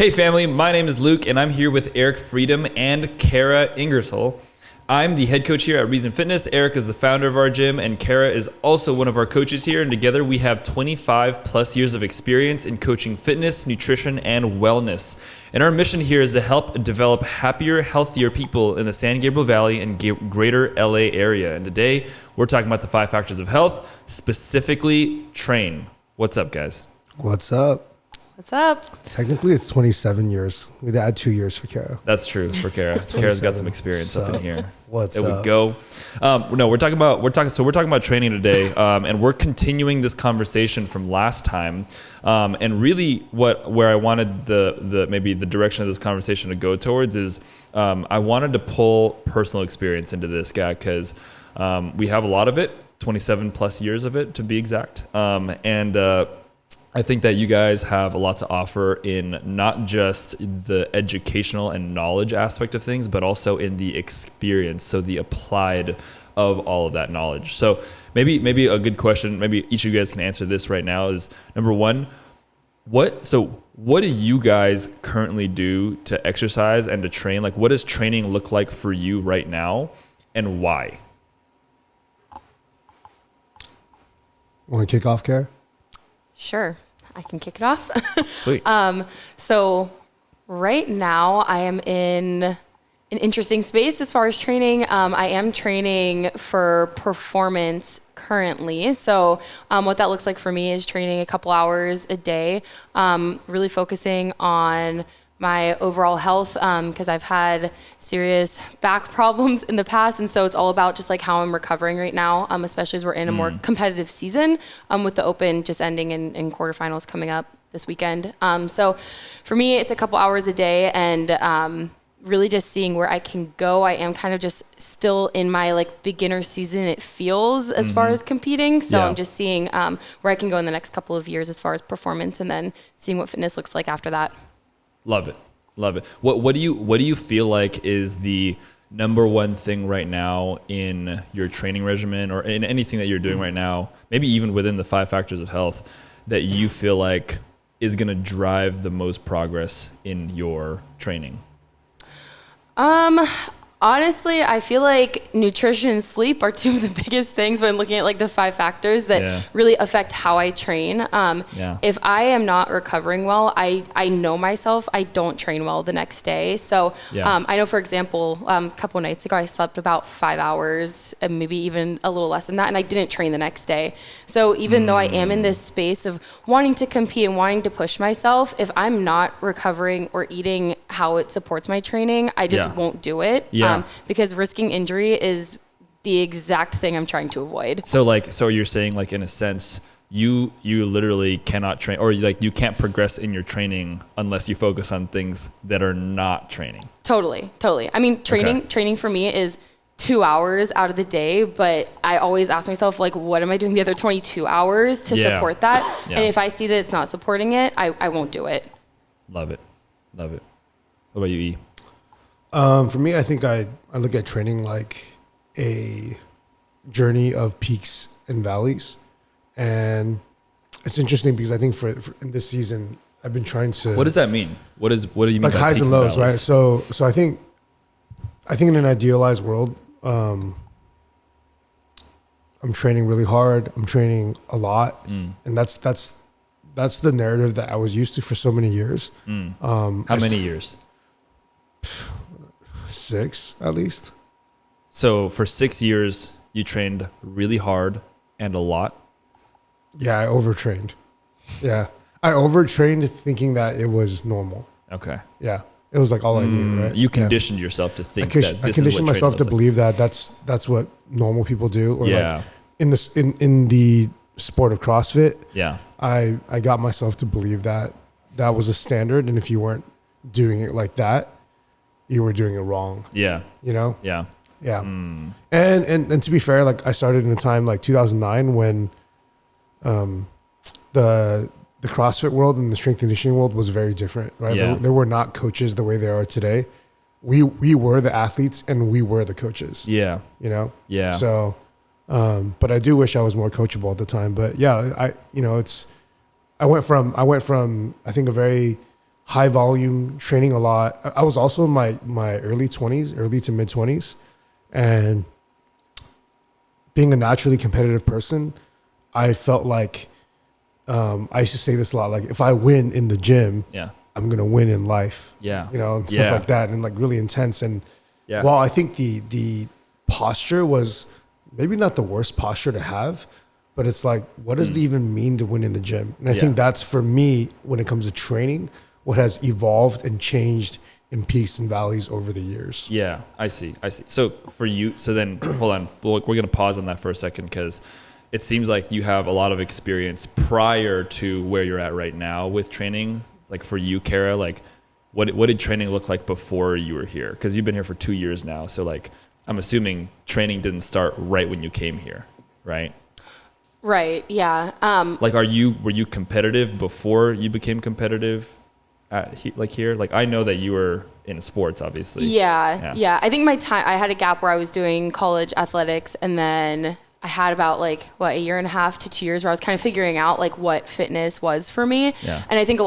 Hey family, my name is Luke and I'm here with Eric Freedom and Kara Ingersoll. I'm the head coach here at Reason Fitness. Eric is the founder of our gym and Kara is also one of our coaches here, and together we have 25 plus years of experience in coaching fitness, nutrition, and wellness. And our mission here is to help develop happier, healthier people in the San Gabriel Valley and greater LA area. And today we're talking about the 5 factors of health, specifically train. What's up, guys? What's up? What's up? Technically, it's 27 years. We'd add 2 years for Kara. That's true for Kara. Kara's got some experience up in here. What's there up? we go. No, we're talking about training today, and we're continuing this conversation from last time. And really, where I wanted maybe the direction of this conversation to go towards is, I wanted to pull personal experience into this guy because we have a lot of it, 27 plus years of it to be exact, and I think that you guys have a lot to offer in not just the educational and knowledge aspect of things, but also in the experience, so the applied of all of that knowledge. So maybe a good question, maybe each of you guys can answer this right now, is number one, what do you guys currently do to exercise and to train? Like, what does training look like for you right now, and why? Want to kick off, Kara? Sure, I can kick it off. Sweet. So right now I am in an interesting space as far as training. I am training for performance currently. So what that looks like for me is training a couple hours a day, really focusing on my overall health, because I've had serious back problems in the past. And so it's all about just like how I'm recovering right now, especially as we're in a more competitive season, with the Open just ending and quarterfinals coming up this weekend. So for me, it's a couple hours a day, and really just seeing where I can go. I am kind of just still in my like beginner season, it feels, as far as competing. So I'm just seeing where I can go in the next couple of years as far as performance, and then seeing what fitness looks like after that. Love it. What do you feel like is the number one thing right now in your training regimen, or in anything that you're doing right now, maybe even within the 5 factors of health, that you feel like is going to drive the most progress in your training? Honestly, I feel like nutrition and sleep are 2 of the biggest things when looking at like the 5 factors that really affect how I train. If I am not recovering well, I know myself, I don't train well the next day. So I know, for example, a couple of nights ago, I slept about 5 hours and maybe even a little less than that, and I didn't train the next day. So even though I am in this space of wanting to compete and wanting to push myself, if I'm not recovering or eating how it supports my training, I just won't do it. Because risking injury is the exact thing I'm trying to avoid. So you're saying, like, in a sense, you literally cannot train, or like you can't progress in your training unless you focus on things that are not training. Totally. I mean, training for me is 2 hours out of the day, but I always ask myself, like, what am I doing the other 22 hours to support that? And if I see that it's not supporting it, I won't do it. Love it. What about you, E? For me, I think I look at training like a journey of peaks and valleys. And it's interesting because I think for in this season, I've been trying to... What does that mean? What do you mean like by highs peaks and lows, valleys? right? So I think in an idealized world, I'm training really hard. I'm training a lot. And that's the narrative that I was used to for so many years. How many years? 6 at least. So for 6 years, you trained really hard and a lot? Yeah, I overtrained. Yeah. I overtrained thinking that it was normal. Okay. Yeah. It was like all I needed, right? You conditioned yourself to think I that this conditioned is what myself to training believe that that's what normal people do. Or Yeah. like in the sport of CrossFit, Yeah. I got myself to believe that was a standard, and if you weren't doing it like that, you were doing it wrong. Yeah. You know? Yeah. Yeah. And to be fair, like I started in a time like 2009 when the CrossFit world and the strength and conditioning world was very different, right? Yeah. There were not coaches the way they are today. We were the athletes and we were the coaches. Yeah. You know? Yeah. So but I do wish I was more coachable at the time. But yeah, I went from I think a very high volume, training a lot. I was also in my early 20s, early to mid 20s, and being a naturally competitive person, I felt like I used to say this a lot. Like if I win in the gym, Yeah. I'm gonna win in life. Yeah. You know, and stuff Yeah. like that, and like really intense. And Yeah. while I think the posture was maybe not the worst posture to have, but it's like, what does it even mean to win in the gym? And I Yeah. think that's for me when it comes to training, what has evolved and changed in peaks and valleys over the years. Yeah, I see. So for you, so then hold on. We're going to pause on that for a second because it seems like you have a lot of experience prior to where you're at right now with training. Like for you, Kara, like what did training look like before you were here? Because you've been here for 2 years now. So like I'm assuming training didn't start right when you came here, right? Right. Yeah. Like were you competitive before you became competitive like here? Like I know that you were in sports, obviously. Yeah. I think I had a gap where I was doing college athletics, and then I had about like a year and a half to 2 years where I was kind of figuring out like what fitness was for me. Yeah. And I think a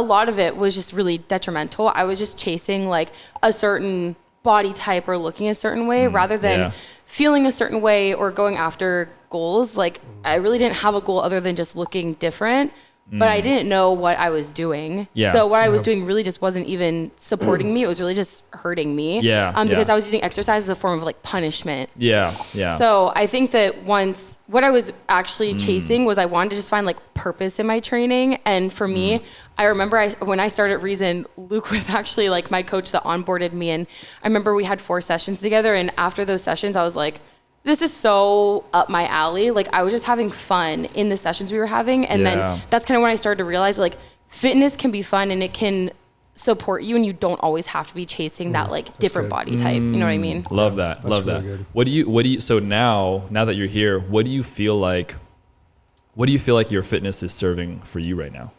lot of it was just really detrimental. I was just chasing like a certain body type or looking a certain way rather than feeling a certain way or going after goals. Like I really didn't have a goal other than just looking different. But I didn't know what I was doing. Yeah. So what I was doing really just wasn't even supporting me. It was really just hurting me. Because I was using exercise as a form of like punishment. Yeah. So I think that what I was actually chasing was I wanted to just find like purpose in my training. And for me, I remember when I started Reason, Luke was actually like my coach that onboarded me. And I remember we had 4 sessions together. And after those sessions, I was like, this is so up my alley. Like I was just having fun in the sessions we were having. And then that's kind of when I started to realize like fitness can be fun and it can support you, and you don't always have to be chasing that like different good. body type. You know what I mean? Love that. That's Love really that. good. What do you so now that you're here, what do you feel like your fitness is serving for you right now?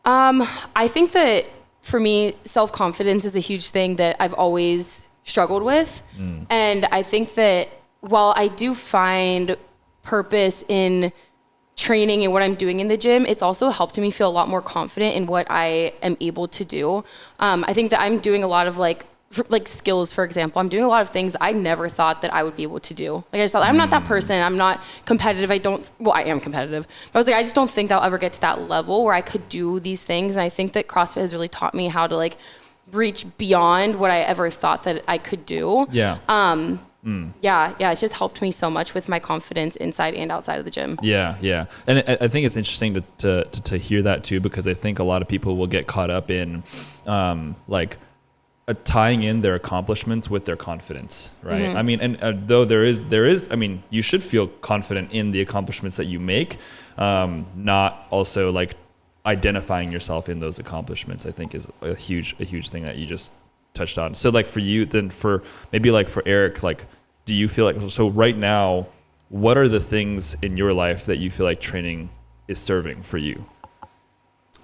I think that for me, self-confidence is a huge thing that I've always struggled with. And I think that while I do find purpose in training and what I'm doing in the gym, it's also helped me feel a lot more confident in what I am able to do. I think that I'm doing a lot of like skills, for example. I'm doing a lot of things I never thought that I would be able to do. Like I just thought, I'm not that person. I'm not competitive. I am competitive. But I was like, I just don't think I'll ever get to that level where I could do these things. And I think that CrossFit has really taught me how to like reach beyond what I ever thought that I could do. Yeah. It's just helped me so much with my confidence inside and outside of the gym. Yeah. And I think it's interesting to hear that too, because I think a lot of people will get caught up in tying in their accomplishments with their confidence, right? I mean, and though there is, I mean, you should feel confident in the accomplishments that you make, not also like identifying yourself in those accomplishments. I think is a huge thing that you just touched on. So like for you, then for maybe like for Eric, like, do you feel like, so right now, what are the things in your life that you feel like training is serving for you?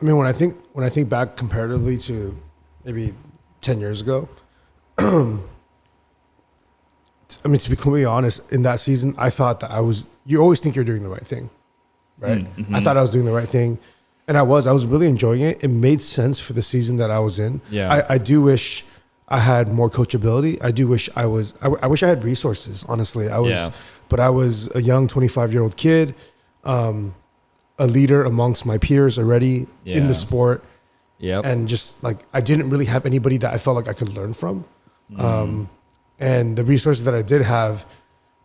I mean, when I think back comparatively to maybe 10 years ago, I mean, to be completely honest, in that season, I thought that you always think you're doing the right thing, right? I thought I was doing the right thing, and I was really enjoying it. It made sense for the season that I was in. Yeah. I do wish I had more coachability. I do wish I wish I had resources, honestly. But I was a young 25-year-old kid, a leader amongst my peers already in the sport. Yep. And just like, I didn't really have anybody that I felt like I could learn from. And the resources that I did have,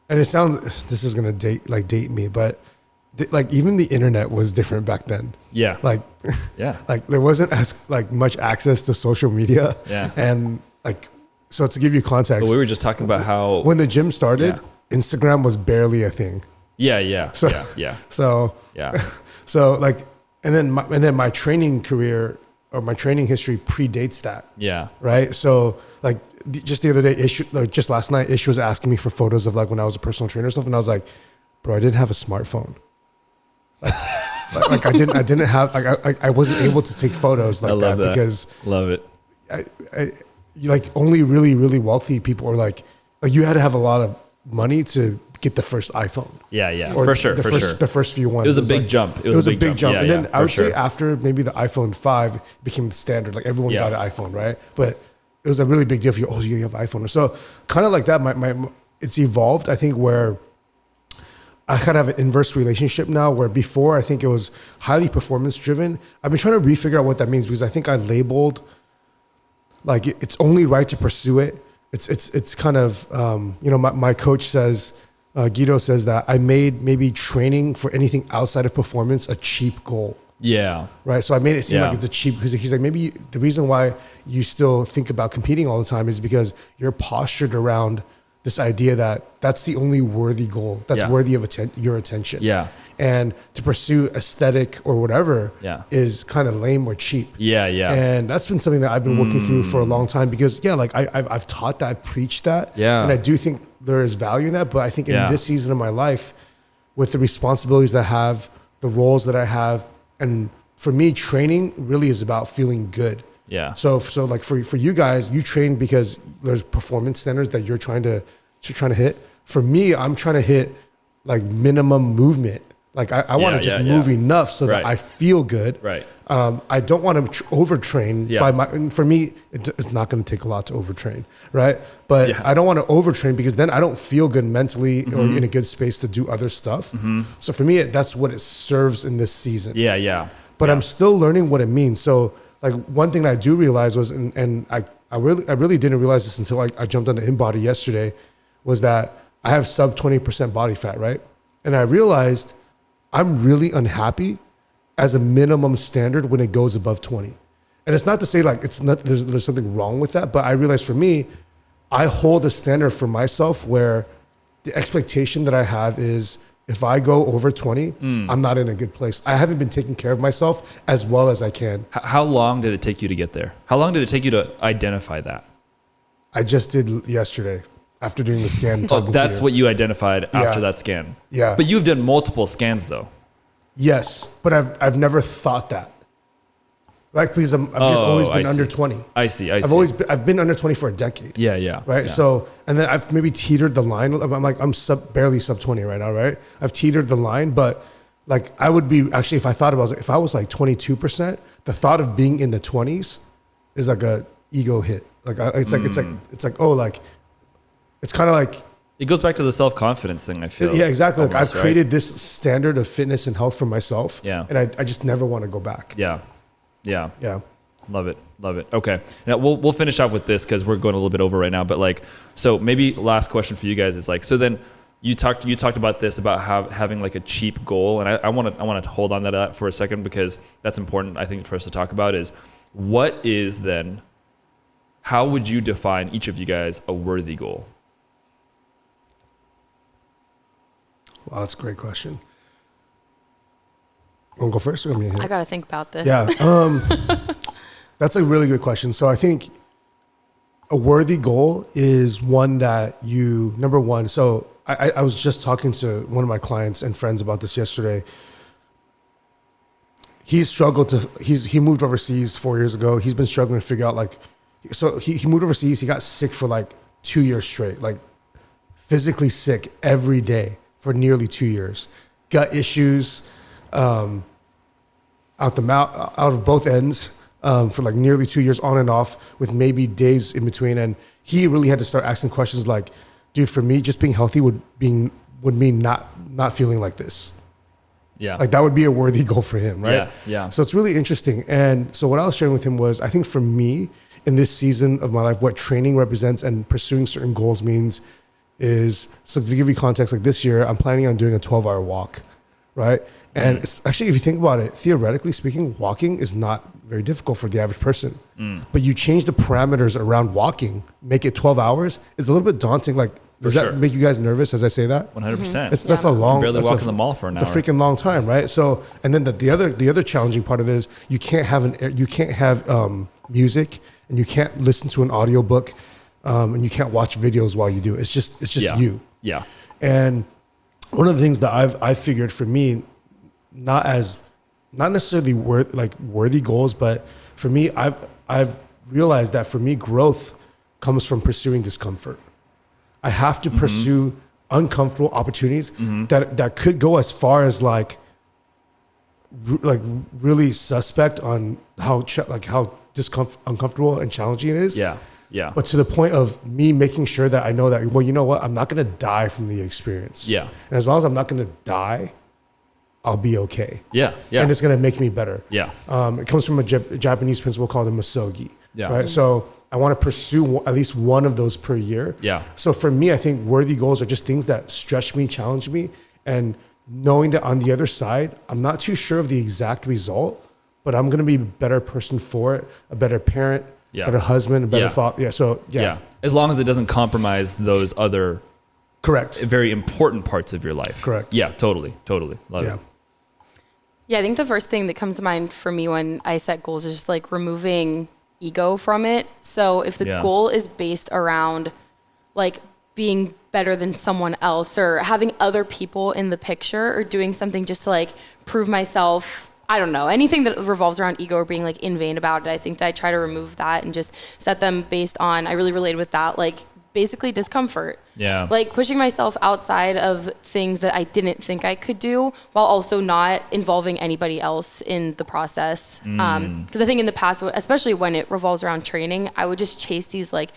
and this is going to date me, but like even the internet was different back then. Yeah. Like, Yeah. like there wasn't as like much access to social media. Yeah. And like, so to give you context, But we were just talking about how when the gym started, Instagram was barely a thing. Yeah. So, So so like, and then my training career or my training history predates that. Yeah. Right. So like just the other day, just last night, Ish was asking me for photos of like when I was a personal trainer and stuff. And I was like, bro, I didn't have a smartphone. Like I didn't have, like I wasn't able to take photos like that because love it. Like only really, really wealthy people, or like you had to have a lot of money to get the first iPhone. Yeah, Or for sure, the for first, sure. The first few ones. It was a big jump. It was a big jump. Yeah, and then yeah, I would for say sure. after maybe the iPhone 5 became the standard, like everyone Yeah. got an iPhone, right? But it was a really big deal for you. Oh, you have an iPhone. So kind of like that, it's evolved, I think, where I kind of have an inverse relationship now, where before I think it was highly performance driven. I've been trying to refigure out what that means, because I think I labeled like it's only right to pursue it. It's kind of, my coach says, Guido says that I made maybe training for anything outside of performance a cheap goal. Yeah. Right. So I made it seem Yeah. like it's a cheap, because he's like, maybe the reason why you still think about competing all the time is because you're postured around this idea that that's the only worthy goal that's Yeah. worthy of your attention. Yeah. And to pursue aesthetic or whatever Yeah. is kind of lame or cheap. Yeah. And that's been something that I've been working through for a long time, because like I've taught that, I've preached that. Yeah. And I do think there is value in that. But I think in Yeah. this season of my life, with the responsibilities that I have, the roles that I have, and for me, training really is about feeling good. Yeah. So like for you guys, you train because there's performance standards that you're trying to hit. For me, I'm trying to hit like minimum movement. Like I want to just move enough so Right. that I feel good. Right. I don't want to overtrain. Yeah. And for me, it's not going to take a lot to overtrain, right? But Yeah. I don't want to overtrain, because then I don't feel good mentally or Mm-hmm. in a good space to do other stuff. So for me, that's what it serves in this season. Yeah. But I'm still learning what it means. So like one thing I do realize was, and I really didn't realize this until I jumped on the InBody yesterday, was that I have sub 20% body fat, right? And I realized I'm really unhappy as a minimum standard when it goes above 20. And it's not to say like there's something wrong with that, but I realized for me, I hold a standard for myself where the expectation that I have is, if I go over 20, I'm not in a good place. I haven't been taking care of myself as well as I can. How long did it take you to get there? How long did it take you to identify that? I just did yesterday after doing the scan. Oh, talking to that's you. what you identified after Yeah. that scan. Yeah. But you've done multiple scans though. Yes, but I've never thought that. Right? Because I've just always been under 20. I see. I've been under 20 for a decade. Yeah. Right. Yeah. So, and then I've maybe teetered the line. I'm barely sub 20 right now. Right. I've teetered the line, but like I would be actually, if I was like 22%, the thought of being in the 20s is like a ego hit. Like it's like, oh, like, it's kind of like, it goes back to the self-confidence thing, I feel. yeah, exactly. Like almost, I've created this standard of fitness and health for myself. Yeah. And I just never want to go back. Yeah. Yeah. Love it. Okay. Now we'll finish off with this because we're going a little bit over right now. But like, so maybe last question for you guys is like, so then you talked about this about having like a cheap goal, and I want to hold on to that for a second, because that's important, I think, for us to talk about is what is then, how would you define, each of you guys, a worthy goal? Wow, that's a great question. Want to go first? Or me? I got to think about this. Yeah. That's a really good question. So I think a worthy goal is one that you, number one, so I was just talking to one of my clients and friends about this yesterday. He moved overseas 4 years ago. He's been struggling to figure out so he moved overseas. He got sick for like 2 years straight, like physically sick every day for nearly 2 years. Gut issues, out of both ends, for like nearly 2 years on and off, with maybe days in between. And he really had to start asking questions like, dude, for me, just being healthy would mean not feeling like this. Yeah. Like that would be a worthy goal for him, right? Yeah. So it's really interesting. And so what I was sharing with him was, I think for me in this season of my life, what training represents and pursuing certain goals means is, so to give you context, like this year, I'm planning on doing a 12-hour walk, right? And it's actually, if you think about it, theoretically speaking, walking is not very difficult for the average person. But you change the parameters around walking, make it 12 hours, it's a little bit daunting. Like, does that make you guys nervous as I say that? 100%. That's a long. barely that's walk in the mall for an It's a hour. freaking long time, right? So, and then the other challenging part of it is you can't have music, and you can't listen to an audiobook, and you can't watch videos while you do it. It's just you. Yeah. And one of the things that I've figured for me, not necessarily worthy goals, but for me, I've realized that for me, growth comes from pursuing discomfort. I have to pursue uncomfortable opportunities that could go as far as like really suspect on how uncomfortable and challenging it is. Yeah. Yeah. But to the point of me making sure that I know that, well, you know what, I'm not going to die from the experience. Yeah. And as long as I'm not going to die, I'll be okay. Yeah. Yeah. And it's going to make me better. Yeah. It comes from a Japanese principle called the Masogi. Yeah. Right. So I want to pursue at least one of those per year. Yeah. So for me, I think worthy goals are just things that stretch me, challenge me, and knowing that on the other side, I'm not too sure of the exact result, but I'm going to be a better person for it, a better parent, better husband, a better father. Yeah. So yeah. As long as it doesn't compromise those other Correct. very important parts of your life. Correct. Yeah. Totally. Love it. Yeah, I think the first thing that comes to mind for me when I set goals is just like removing ego from it. So if the goal is based around like being better than someone else or having other people in the picture or doing something just to like prove myself, I don't know, anything that revolves around ego or being like in vain about it, I think that I try to remove that and just set them based on, I really related with that, like basically discomfort. Yeah. Like pushing myself outside of things that I didn't think I could do while also not involving anybody else in the process. Because I think in the past, especially when it revolves around training, I would just chase these like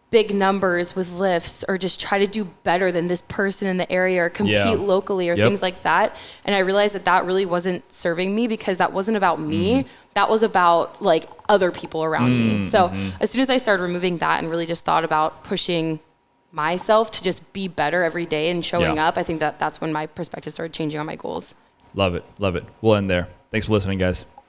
big numbers with lifts or just try to do better than this person in the area or compete locally or things like that. And I realized that that really wasn't serving me because that wasn't about me. That was about like other people around me. So as soon as I started removing that and really just thought about pushing myself to just be better every day and showing up, I think that that's when my perspective started changing on my goals. Love it. We'll end there. Thanks for listening, guys.